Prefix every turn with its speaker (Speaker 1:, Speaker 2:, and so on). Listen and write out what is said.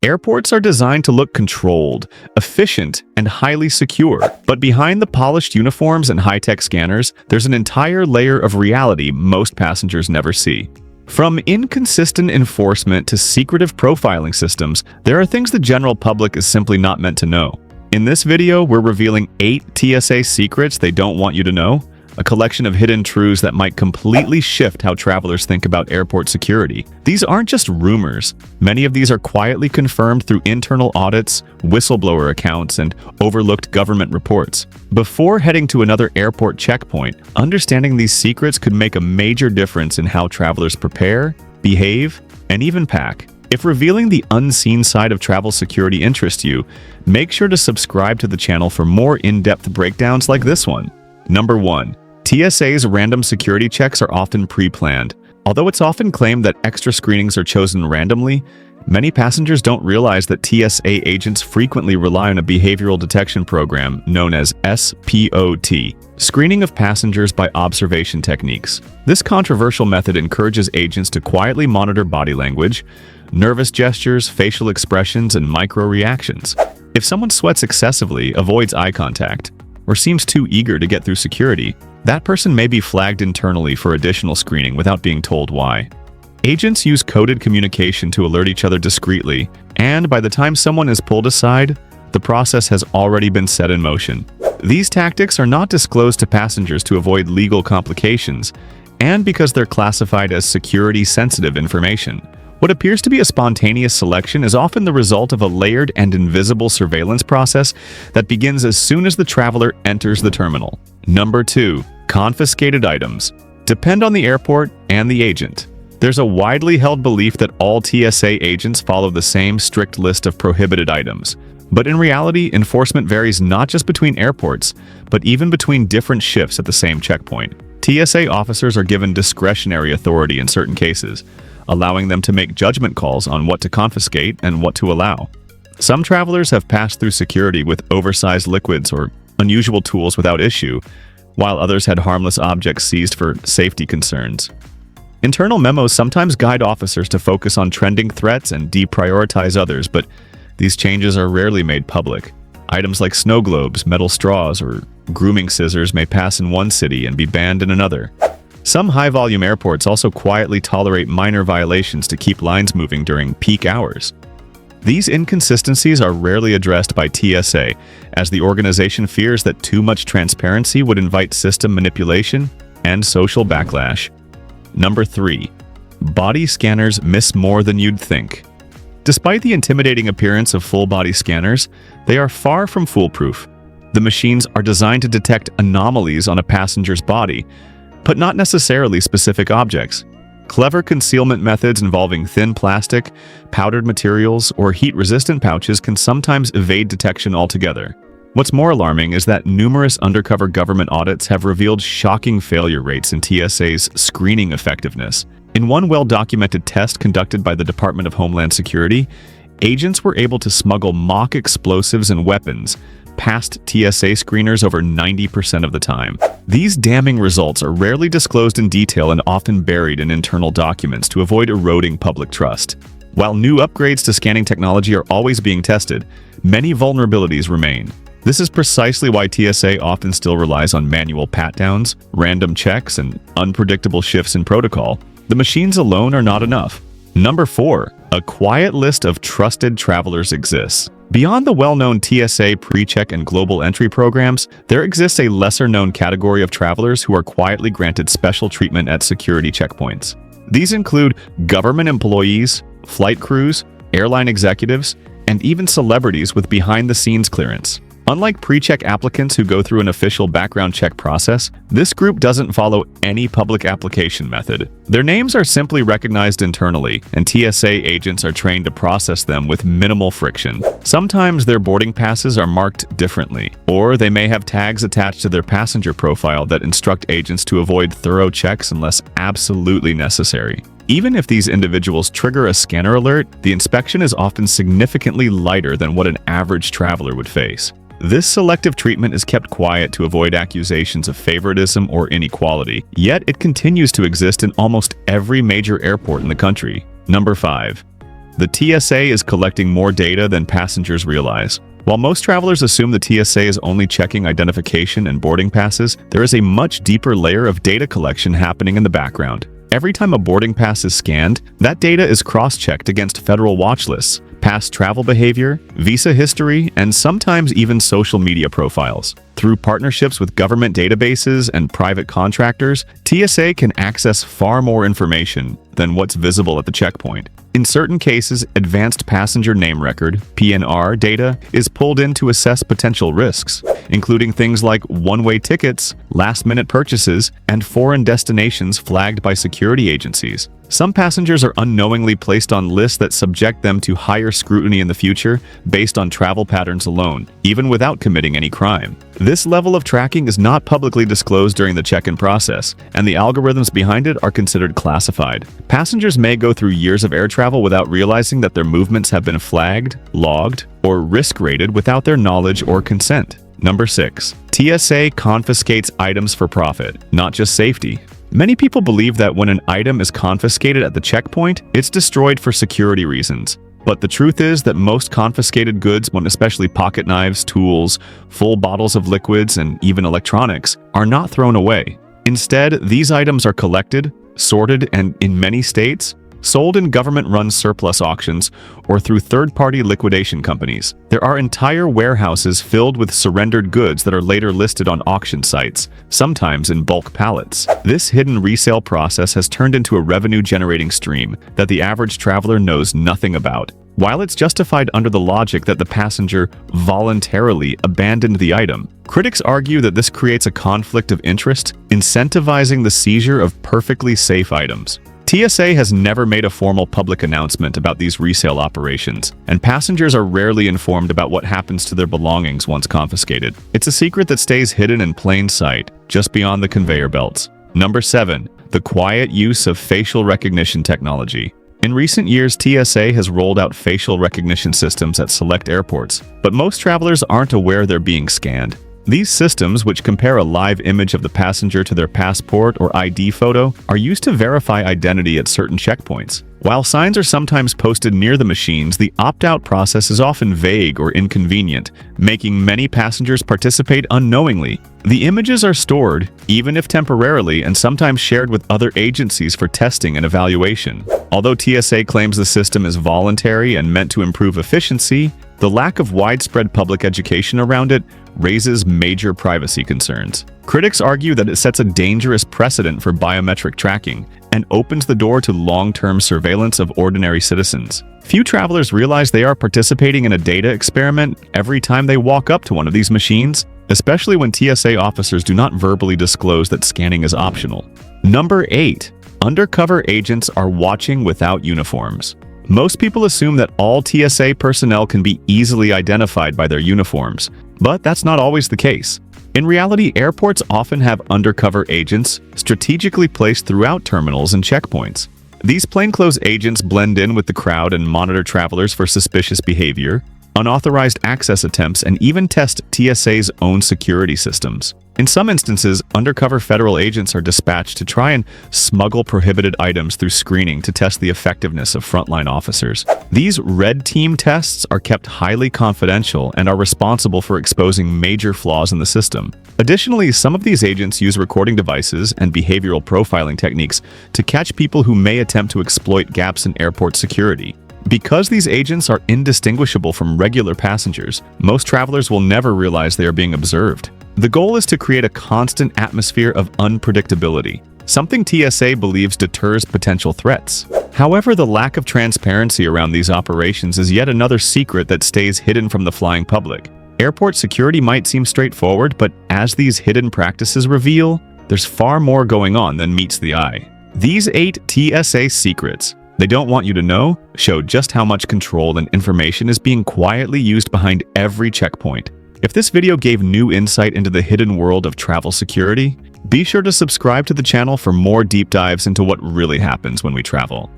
Speaker 1: Airports are designed to look controlled, efficient, and highly secure. But behind the polished uniforms and high-tech scanners, there's an entire layer of reality most passengers never see. From inconsistent enforcement to secretive profiling systems, there are things the general public is simply not meant to know. In this video, we're revealing 8 TSA secrets they don't want you to know, a collection of hidden truths that might completely shift how travelers think about airport security. These aren't just rumors. Many of these are quietly confirmed through internal audits, whistleblower accounts, and overlooked government reports. Before heading to another airport checkpoint, understanding these secrets could make a major difference in how travelers prepare, behave, and even pack. If revealing the unseen side of travel security interests you, make sure to subscribe to the channel for more in-depth breakdowns like this one. Number 1. TSA's random security checks are often pre-planned. Although it's often claimed that extra screenings are chosen randomly, many passengers don't realize that TSA agents frequently rely on a behavioral detection program known as SPOT, screening of passengers by observation techniques. This controversial method encourages agents to quietly monitor body language, nervous gestures, facial expressions, and micro-reactions. If someone sweats excessively, avoids eye contact, or seems too eager to get through security, that person may be flagged internally for additional screening without being told why. Agents use coded communication to alert each other discreetly, and by the time someone is pulled aside, the process has already been set in motion. These tactics are not disclosed to passengers to avoid legal complications, and because they're classified as security-sensitive information. What appears to be a spontaneous selection is often the result of a layered and invisible surveillance process that begins as soon as the traveler enters the terminal. Number 2. Confiscated items. Depend on the airport and the agent. There's a widely held belief that all TSA agents follow the same strict list of prohibited items. But in reality, enforcement varies not just between airports, but even between different shifts at the same checkpoint. TSA officers are given discretionary authority in certain cases, allowing them to make judgment calls on what to confiscate and what to allow. Some travelers have passed through security with oversized liquids or unusual tools without issue, while others had harmless objects seized for safety concerns. Internal memos sometimes guide officers to focus on trending threats and deprioritize others, but these changes are rarely made public. Items like snow globes, metal straws, or grooming scissors may pass in one city and be banned in another. Some high-volume airports also quietly tolerate minor violations to keep lines moving during peak hours. These inconsistencies are rarely addressed by TSA, as the organization fears that too much transparency would invite system manipulation and social backlash. Number 3. Body scanners miss more than you'd think. Despite the intimidating appearance of full-body scanners, they are far from foolproof. The machines are designed to detect anomalies on a passenger's body, but not necessarily specific objects. Clever concealment methods involving thin plastic, powdered materials, or heat-resistant pouches can sometimes evade detection altogether. What's more alarming is that numerous undercover government audits have revealed shocking failure rates in TSA's screening effectiveness. In one well-documented test conducted by the Department of Homeland Security, agents were able to smuggle mock explosives and weapons past TSA screeners over 90% of the time. These damning results are rarely disclosed in detail and often buried in internal documents to avoid eroding public trust. While new upgrades to scanning technology are always being tested, many vulnerabilities remain. This is precisely why TSA often still relies on manual pat-downs, random checks, and unpredictable shifts in protocol. The machines alone are not enough. Number 4. A quiet list of trusted travelers exists. Beyond the well-known TSA PreCheck and Global Entry programs, there exists a lesser-known category of travelers who are quietly granted special treatment at security checkpoints. These include government employees, flight crews, airline executives, and even celebrities with behind-the-scenes clearance. Unlike PreCheck applicants who go through an official background check process, this group doesn't follow any public application method. Their names are simply recognized internally, and TSA agents are trained to process them with minimal friction. Sometimes their boarding passes are marked differently, or they may have tags attached to their passenger profile that instruct agents to avoid thorough checks unless absolutely necessary. Even if these individuals trigger a scanner alert, the inspection is often significantly lighter than what an average traveler would face. This selective treatment is kept quiet to avoid accusations of favoritism or inequality, yet it continues to exist in almost every major airport in the country. Number 5. The TSA is collecting more data than passengers realize. While most travelers assume the TSA is only checking identification and boarding passes, there is a much deeper layer of data collection happening in the background. Every time a boarding pass is scanned, that data is cross-checked against federal watch lists, past travel behavior, visa history, and sometimes even social media profiles. Through partnerships with government databases and private contractors, TSA can access far more information than what's visible at the checkpoint. In certain cases, advanced passenger name record (PNR) data is pulled in to assess potential risks, including things like one-way tickets, last-minute purchases, and foreign destinations flagged by security agencies. Some passengers are unknowingly placed on lists that subject them to higher scrutiny in the future based on travel patterns alone, even without committing any crime. This level of tracking is not publicly disclosed during the check-in process, and the algorithms behind it are considered classified. Passengers may go through years of air travel without realizing that their movements have been flagged, logged, or risk-rated without their knowledge or consent. Number 6. TSA confiscates items for profit, not just safety. Many people believe that when an item is confiscated at the checkpoint, it's destroyed for security reasons. But the truth is that most confiscated goods, especially pocket knives, tools, full bottles of liquids, and even electronics, are not thrown away. Instead, these items are collected, sorted, and, in many states, sold in government-run surplus auctions or through third-party liquidation companies. There are entire warehouses filled with surrendered goods that are later listed on auction sites, sometimes in bulk pallets. This hidden resale process has turned into a revenue-generating stream that the average traveler knows nothing about. While it's justified under the logic that the passenger voluntarily abandoned the item, critics argue that this creates a conflict of interest, incentivizing the seizure of perfectly safe items. TSA has never made a formal public announcement about these resale operations, and passengers are rarely informed about what happens to their belongings once confiscated. It's a secret that stays hidden in plain sight, just beyond the conveyor belts. Number 7. The quiet use of facial recognition technology. In recent years, TSA has rolled out facial recognition systems at select airports, but most travelers aren't aware they're being scanned. These systems, which compare a live image of the passenger to their passport or ID photo, are used to verify identity at certain checkpoints. While signs are sometimes posted near the machines, the opt-out process is often vague or inconvenient, making many passengers participate unknowingly. The images are stored, even if temporarily, and sometimes shared with other agencies for testing and evaluation. Although TSA claims the system is voluntary and meant to improve efficiency, the lack of widespread public education around it raises major privacy concerns. Critics argue that it sets a dangerous precedent for biometric tracking and opens the door to long-term surveillance of ordinary citizens. Few travelers realize they are participating in a data experiment every time they walk up to one of these machines, especially when TSA officers do not verbally disclose that scanning is optional. Number 8. Undercover agents are watching without uniforms. Most people assume that all TSA personnel can be easily identified by their uniforms, but that's not always the case. In reality, airports often have undercover agents strategically placed throughout terminals and checkpoints. These plainclothes agents blend in with the crowd and monitor travelers for suspicious behavior, unauthorized access attempts, and even test TSA's own security systems. In some instances, undercover federal agents are dispatched to try and smuggle prohibited items through screening to test the effectiveness of frontline officers. These red team tests are kept highly confidential and are responsible for exposing major flaws in the system. Additionally, some of these agents use recording devices and behavioral profiling techniques to catch people who may attempt to exploit gaps in airport security. Because these agents are indistinguishable from regular passengers, most travelers will never realize they are being observed. The goal is to create a constant atmosphere of unpredictability, something TSA believes deters potential threats. However, the lack of transparency around these operations is yet another secret that stays hidden from the flying public. Airport security might seem straightforward, but as these hidden practices reveal, there's far more going on than meets the eye. These 8 TSA secrets they don't want you to know show just how much control and information is being quietly used behind every checkpoint. If this video gave new insight into the hidden world of travel security, be sure to subscribe to the channel for more deep dives into what really happens when we travel.